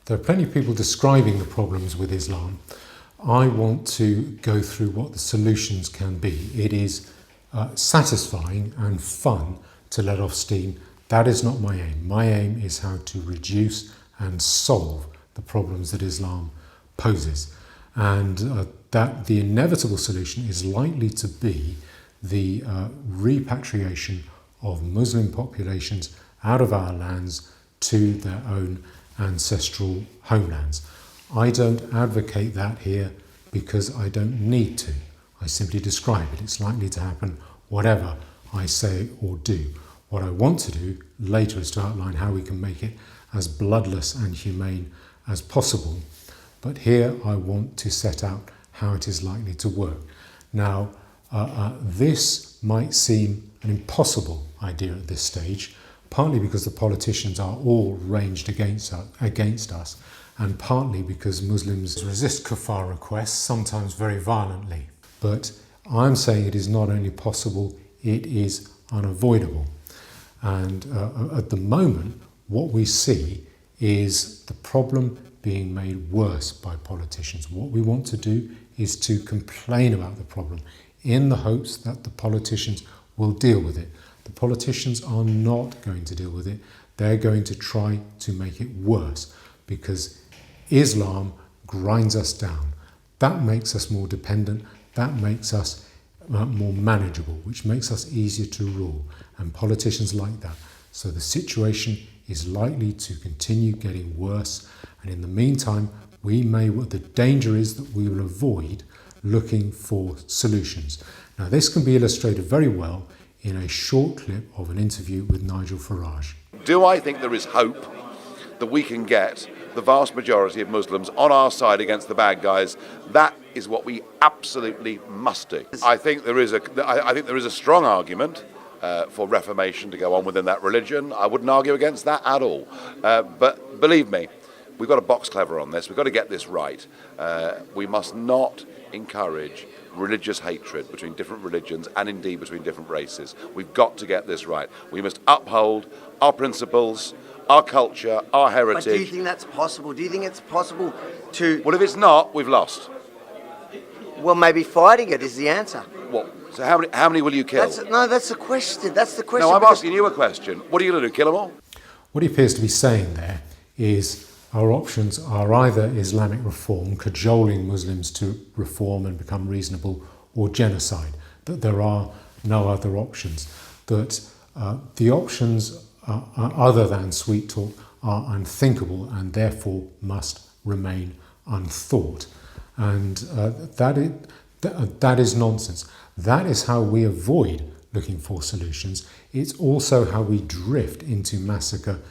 There are plenty of people describing the problems with Islam. I want to go through what the solutions can be. It is satisfying and fun to let off steam. That is not my aim. My aim is how to reduce and solve the problems that Islam poses. And that the inevitable solution is likely to be the repatriation of Muslim populations out of our lands to their own ancestral homelands. I don't advocate that here because I don't need to. I simply describe it. It's likely to happen whatever I say or do. What I want to do later is to outline how we can make it as bloodless and humane as possible. But here I want to set out how it is likely to work. Now, this might seem an impossible idea at this stage, partly because the politicians are all ranged against us, and partly because Muslims resist kafar requests, sometimes very violently. But I'm saying it is not only possible, it is unavoidable. And at the moment, what we see is the problem being made worse by politicians. What we want to do is to complain about the problem in the hopes that the politicians will deal with it. The politicians are not going to deal with it. They're going to try to make it worse because Islam grinds us down. That makes us more dependent. That makes us more manageable, which makes us easier to rule. And politicians like that. So the situation is likely to continue getting worse. And in the meantime, the danger is that we will avoid looking for solutions. Now, this can be illustrated very well in a short clip of an interview with Nigel Farage. Do I think there is hope that we can get the vast majority of Muslims on our side against the bad guys? That is what we absolutely must do. I think there is a strong argument for reformation to go on within that religion. I wouldn't argue against that at all. But believe me, we've got to box clever on this. We've got to get this right. We must not encourage religious hatred between different religions and indeed between different races. We've got to get this right. We must uphold our principles, our culture, our heritage. But do you think that's possible? Do you think it's possible to... Well, if it's not, we've lost. Well, maybe fighting it is the answer. What? So how many will you kill? That's the question. That's the question. No, I'm asking you a question. What are you going to do, kill them all? What he appears to be saying there is our options are either Islamic reform, cajoling Muslims to reform and become reasonable, or genocide, that there are no other options, that the options other than sweet talk are unthinkable and therefore must remain unthought. And that is nonsense. That is how we avoid looking for solutions. It's also how we drift into massacre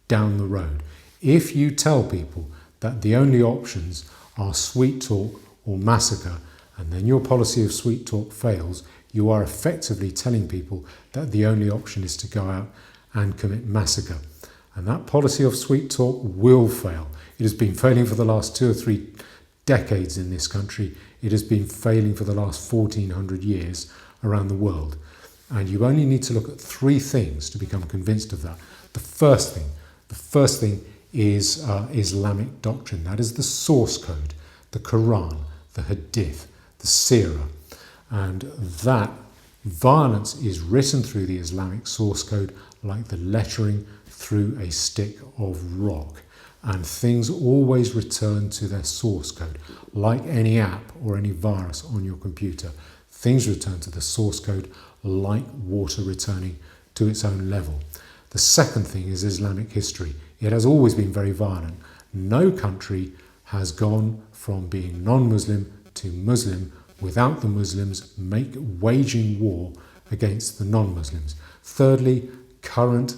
down the road. If you tell people that the only options are sweet talk or massacre, and then your policy of sweet talk fails, you are effectively telling people that the only option is to go out and commit massacre. And that policy of sweet talk will fail. It has been failing for the last 2 or 3 decades in this country. It has been failing for the last 1400 years around the world. And you only need to look at 3 things to become convinced of that. The first thing is Islamic doctrine. That is the source code, the Quran, the Hadith, the Seerah. And that violence is written through the Islamic source code like the lettering through a stick of rock. And things always return to their source code. Like any app or any virus on your computer, things return to the source code like water returning to its own level. The second thing is Islamic history. It has always been very violent. No country has gone from being non-Muslim to Muslim without the Muslims waging war against the non-Muslims. Thirdly, current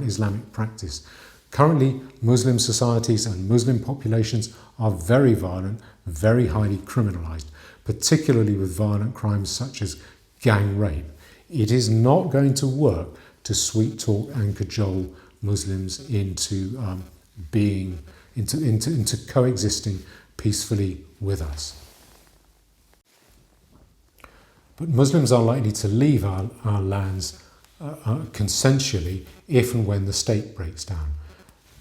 Islamic practice. Currently, Muslim societies and Muslim populations are very violent, very highly criminalized, particularly with violent crimes such as gang rape. It is not going to work to sweet talk and cajole Muslims into coexisting peacefully with us. But Muslims are likely to leave our lands consensually if and when the state breaks down.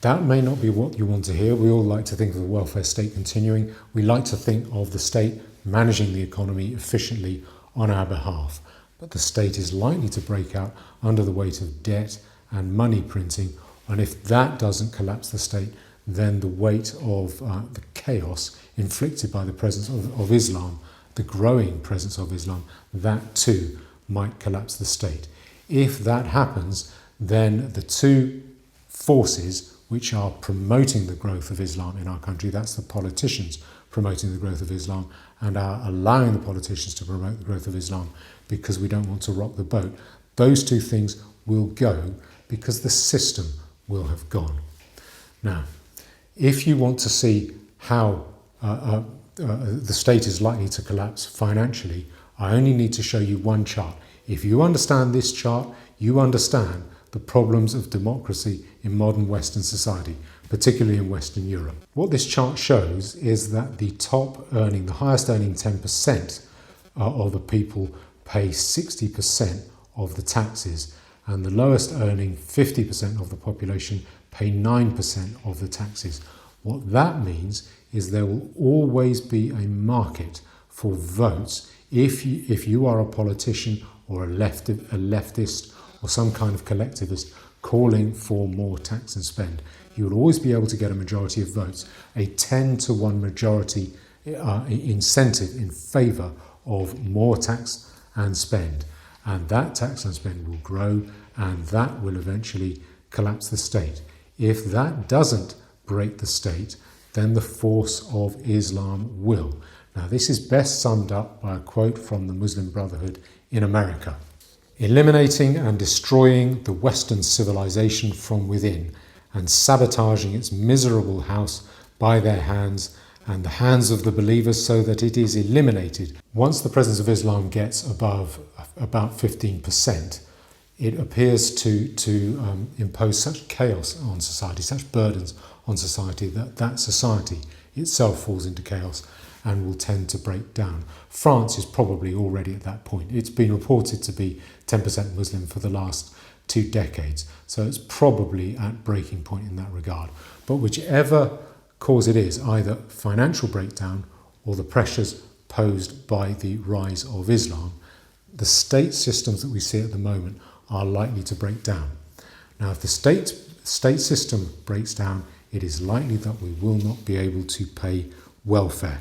That may not be what you want to hear. We all like to think of the welfare state continuing. We like to think of the state managing the economy efficiently on our behalf. But the state is likely to break out under the weight of debt and money printing. And if that doesn't collapse the state, then the weight of the chaos inflicted by the presence of Islam, the growing presence of Islam, that too might collapse the state. If that happens, then the two forces which are promoting the growth of Islam in our country, that's the politicians promoting the growth of Islam and are allowing the politicians to promote the growth of Islam because we don't want to rock the boat, those two things will go because the system will have gone. Now, if you want to see how the state is likely to collapse financially, I only need to show you one chart. If you understand this chart, you understand the problems of democracy in modern Western society, particularly in Western Europe. What this chart shows is that the highest earning 10% of the people pay 60% of the taxes, and the lowest earning 50% of the population pay 9% of the taxes. What that means is there will always be a market for votes if you are a politician or a leftist or some kind of collectivist calling for more tax and spend. You will always be able to get a majority of votes, a 10-to-1 majority incentive in favour of more tax and spend. And that tax and spend will grow, and that will eventually collapse the state. If that doesn't break the state, then the force of Islam will. Now, this is best summed up by a quote from the Muslim Brotherhood in America. Eliminating and destroying the Western civilization from within and sabotaging its miserable house by their hands and the hands of the believers so that it is eliminated. Once the presence of Islam gets above about 15%, it appears to impose such chaos on society, such burdens on society, that society itself falls into chaos and will tend to break down. France is probably already at that point. It's been reported to be 10% Muslim for the last 2 decades, so it's probably at breaking point in that regard. But whichever cause it is, either financial breakdown or the pressures posed by the rise of Islam, the state systems that we see at the moment are likely to break down. Now, if the state system breaks down, it is likely that we will not be able to pay welfare.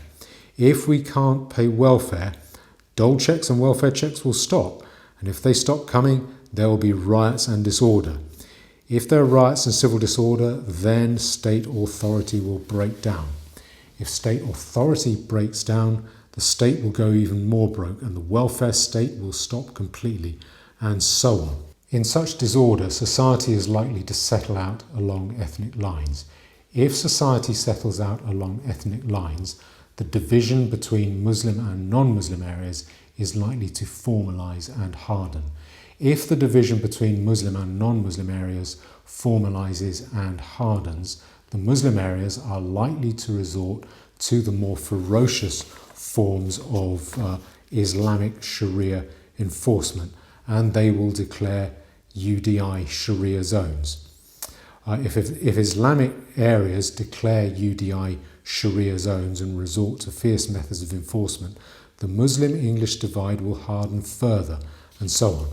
If we can't pay welfare, dole checks and welfare checks will stop. And if they stop coming, there will be riots and disorder. If there are riots and civil disorder, then state authority will break down. If state authority breaks down, the state will go even more broke and the welfare state will stop completely, and so on. In such disorder, society is likely to settle out along ethnic lines. If society settles out along ethnic lines, the division between Muslim and non-Muslim areas is likely to formalise and harden. If the division between Muslim and non-Muslim areas formalises and hardens, the Muslim areas are likely to resort to the more ferocious forms of Islamic Sharia enforcement, and they will declare UDI Sharia zones. If Islamic areas declare UDI Sharia zones and resort to fierce methods of enforcement, the Muslim-English divide will harden further, and so on.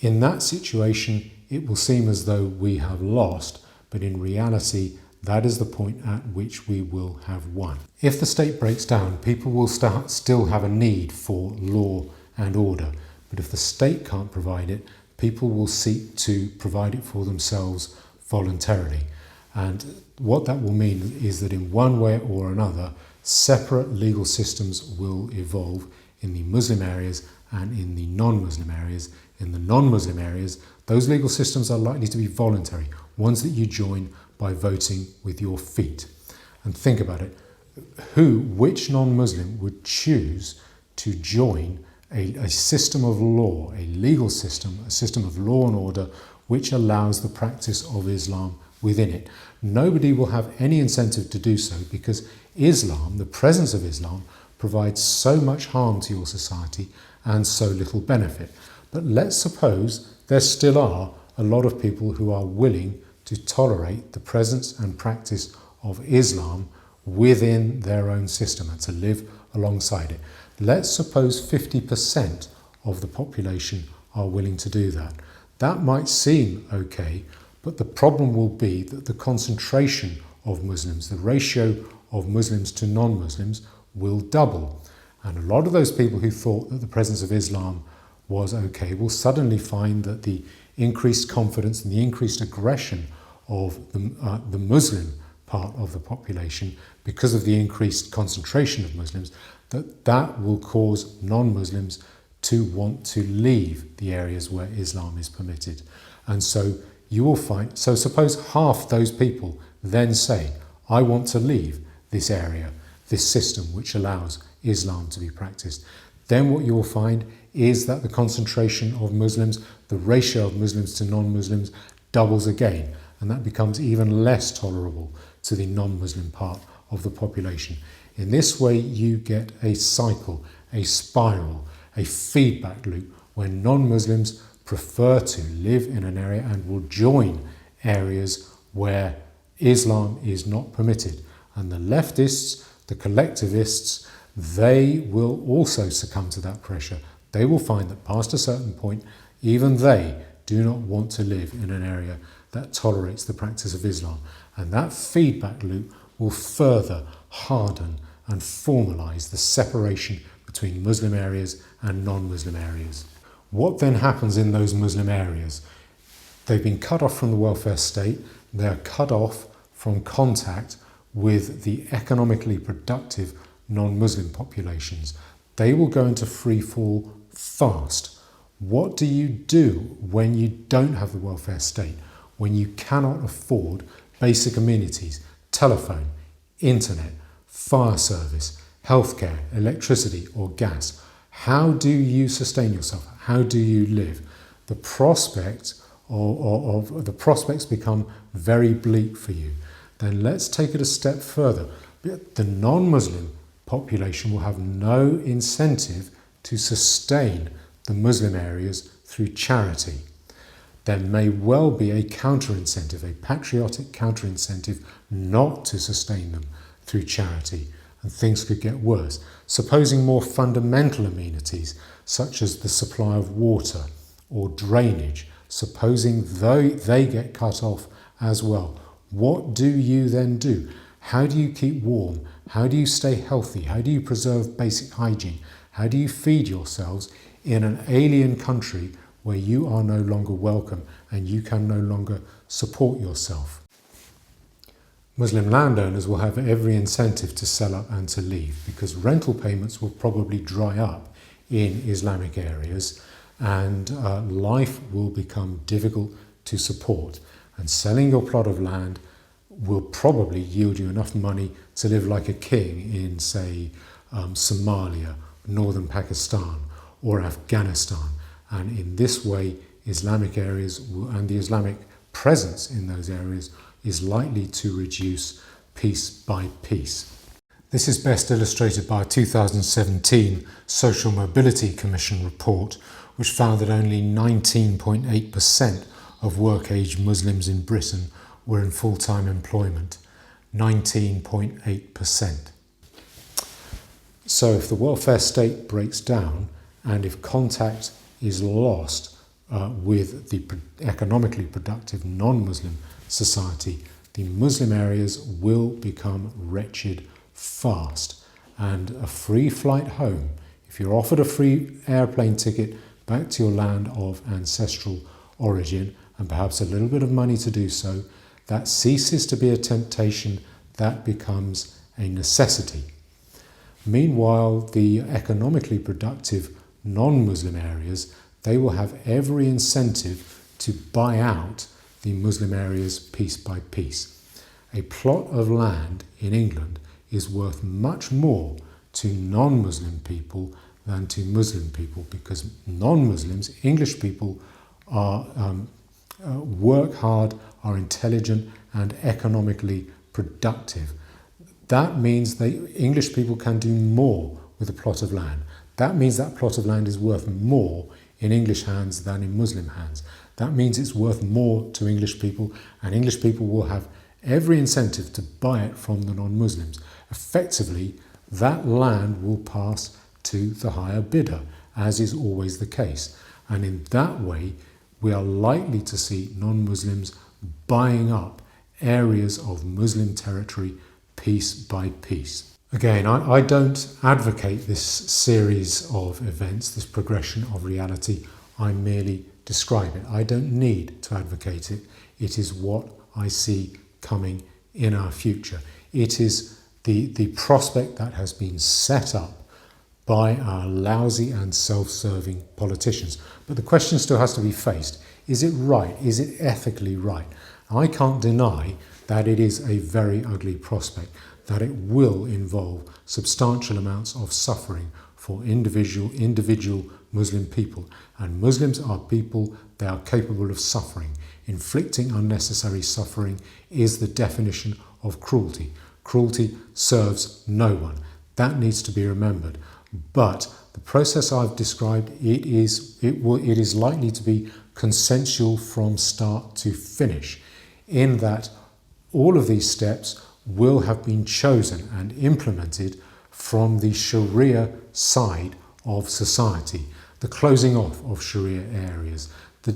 In that situation, it will seem as though we have lost, but in reality, that is the point at which we will have won. If the state breaks down, people will still have a need for law and order, but if the state can't provide it, people will seek to provide it for themselves voluntarily. And what that will mean is that in one way or another, separate legal systems will evolve in the Muslim areas and in the non-Muslim areas. In the non-Muslim areas, those legal systems are likely to be voluntary, ones that you join by voting with your feet. And think about it, which non-Muslim would choose to join a system of law, a legal system, a system of law and order, which allows the practice of Islam within it? Nobody will have any incentive to do so because Islam, the presence of Islam, provides so much harm to your society and so little benefit. But let's suppose there still are a lot of people who are willing to tolerate the presence and practice of Islam within their own system and to live alongside it. Let's suppose 50% of the population are willing to do that. That might seem okay, but the problem will be that the concentration of Muslims, the ratio of Muslims to non-Muslims, will double. And a lot of those people who thought that the presence of Islam was okay will suddenly find that the increased confidence and the increased aggression of the Muslim part of the population, because of the increased concentration of Muslims, that will cause non-Muslims to want to leave the areas where Islam is permitted. And so you will find, so suppose half those people then say, I want to leave this area, this system which allows Islam to be practiced. Then what you will find is that the concentration of Muslims, the ratio of Muslims to non-Muslims, doubles again, and that becomes even less tolerable to the non-Muslim part of the population. In this way, you get a cycle, a spiral, a feedback loop where non-Muslims prefer to live in an area and will join areas where Islam is not permitted. And the leftists, the collectivists, they will also succumb to that pressure. They will find that past a certain point, even they do not want to live in an area that tolerates the practice of Islam. And that feedback loop will further harden and formalise the separation between Muslim areas and non-Muslim areas. What then happens in those Muslim areas? They've been cut off from the welfare state, they're cut off from contact with the economically productive non-Muslim populations. They will go into free fall fast. What do you do when you don't have the welfare state, when you cannot afford basic amenities, telephone, internet, fire service, healthcare, electricity or gas? How do you sustain yourself? How do you live? The prospects become very bleak for you. Then let's take it a step further. The non-Muslim population will have no incentive to sustain the Muslim areas through charity. There may well be a counter-incentive, a patriotic counter-incentive not to sustain them through charity, and things could get worse. Supposing more fundamental amenities, such as the supply of water or drainage, supposing they get cut off as well, what do you then do? How do you keep warm? How do you stay healthy? How do you preserve basic hygiene? How do you feed yourselves in an alien country where you are no longer welcome and you can no longer support yourself? Muslim landowners will have every incentive to sell up and to leave, because rental payments will probably dry up in Islamic areas, and life will become difficult to support. And selling your plot of land will probably yield you enough money to live like a king in, say, Somalia, northern Pakistan or Afghanistan. And in this way, Islamic areas and the Islamic presence in those areas is likely to reduce piece by piece. This is best illustrated by a 2017 Social Mobility Commission report, which found that only 19.8% of work-age Muslims in Britain were in full-time employment. 19.8%. So if the welfare state breaks down and if contact is lost with the economically productive non-Muslim society, the Muslim areas will become wretched fast. And a free flight home, if you're offered a free airplane ticket back to your land of ancestral origin and perhaps a little bit of money to do so, that ceases to be a temptation, that becomes a necessity. Meanwhile, the economically productive non-Muslim areas, they will have every incentive to buy out the Muslim areas piece by piece. A plot of land in England is worth much more to non-Muslim people than to Muslim people, because non-Muslims, English people, are work hard, are intelligent and economically productive. That means English people can do more with a plot of land. That means that plot of land is worth more in English hands than in Muslim hands. That means it's worth more to English people, and English people will have every incentive to buy it from the non-Muslims. Effectively, that land will pass to the higher bidder, as is always the case. And in that way, we are likely to see non-Muslims buying up areas of Muslim territory piece by piece. Again, I don't advocate this series of events, this progression of reality. I merely describe it. I don't need to advocate it. It is what I see coming in our future. It is the prospect that has been set up by our lousy and self-serving politicians. But the question still has to be faced. Is it right? Is it ethically right? I can't deny that it is a very ugly prospect, that it will involve substantial amounts of suffering for individual Muslim people. And Muslims are people, they are capable of suffering. Inflicting unnecessary suffering is the definition of cruelty. Cruelty serves no one. That needs to be remembered. But the process I've described, it is likely to be consensual from start to finish, in that all of these steps will have been chosen and implemented from the Sharia side of society, the closing off of Sharia areas, the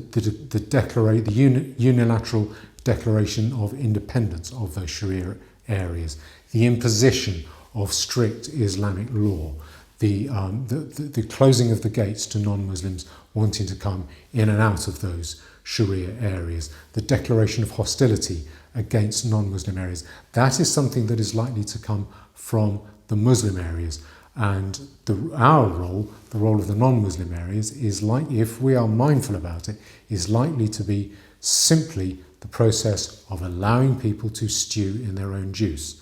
unilateral declaration of independence of those Sharia areas, the imposition of strict Islamic law, the closing of the gates to non-Muslims wanting to come in and out of those Sharia areas, the declaration of hostility against non-Muslim areas. That is something that is likely to come from the Muslim areas. And our role, the role of the non-Muslim areas, is likely, if we are mindful about it, is likely to be simply the process of allowing people to stew in their own juice.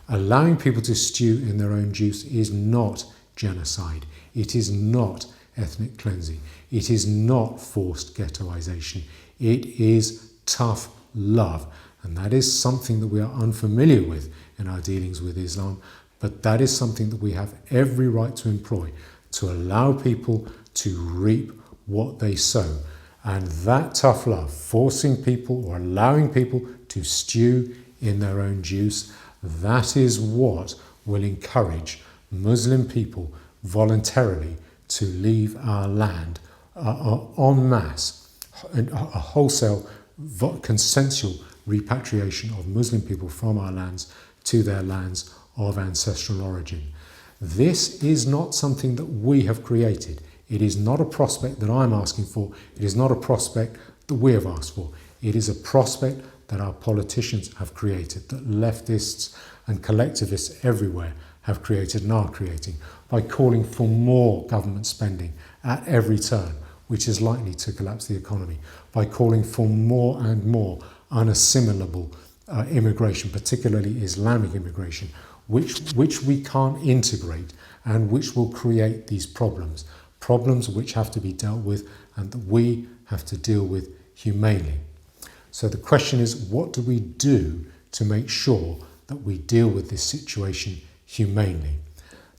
Allowing people to stew in their own juice is not genocide. It is not ethnic cleansing. It is not forced ghettoization. It is tough love. And that is something that we are unfamiliar with in our dealings with Islam, but that is something that we have every right to employ, to allow people to reap what they sow. And that tough love, forcing people or allowing people to stew in their own juice, that is what will encourage Muslim people voluntarily to leave our land en masse, a wholesale consensual repatriation of Muslim people from our lands to their lands of ancestral origin. This is not something that we have created. It is not a prospect that I'm asking for. It is not a prospect that we have asked for. It is a prospect that our politicians have created, that leftists and collectivists everywhere have created and are creating, by calling for more government spending at every turn, which is likely to collapse the economy, by calling for more and more unassimilable immigration, particularly Islamic immigration, which we can't integrate and which will create these problems which have to be dealt with and that we have to deal with humanely. So the question is, what do we do to make sure that we deal with this situation humanely?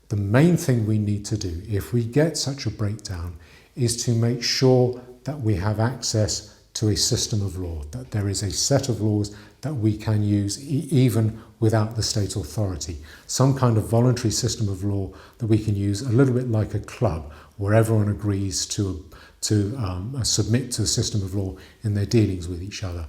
The main thing we need to do, if we get such a breakdown, is to make sure that we have access to a system of law, that there is a set of laws that we can use even without the state authority. Some kind of voluntary system of law that we can use, a little bit like a club, where everyone agrees to submit to a system of law in their dealings with each other.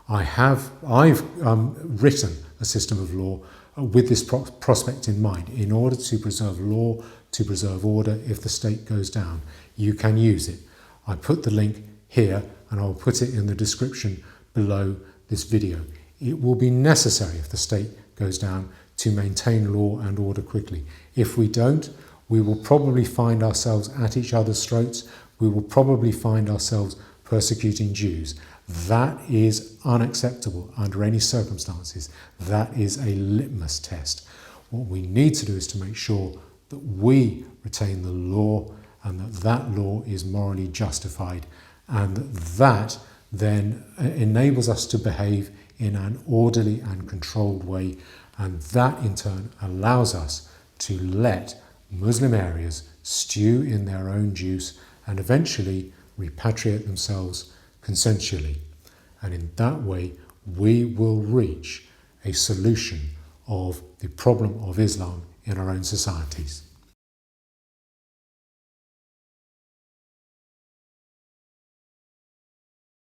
I've written a system of law with this prospect in mind, in order to preserve law, to preserve order if the state goes down. You can use it. I put the link here and I'll put it in the description below this video. It will be necessary if the state goes down to maintain law and order quickly. If we don't, we will probably find ourselves at each other's throats. We will probably find ourselves persecuting Jews. That is unacceptable under any circumstances. That is a litmus test. What we need to do is to make sure that we retain the law and that law is morally justified, and that then enables us to behave in an orderly and controlled way, and that in turn allows us to let Muslim areas stew in their own juice, and eventually repatriate themselves consensually. And in that way, we will reach a solution of the problem of Islam in our own societies.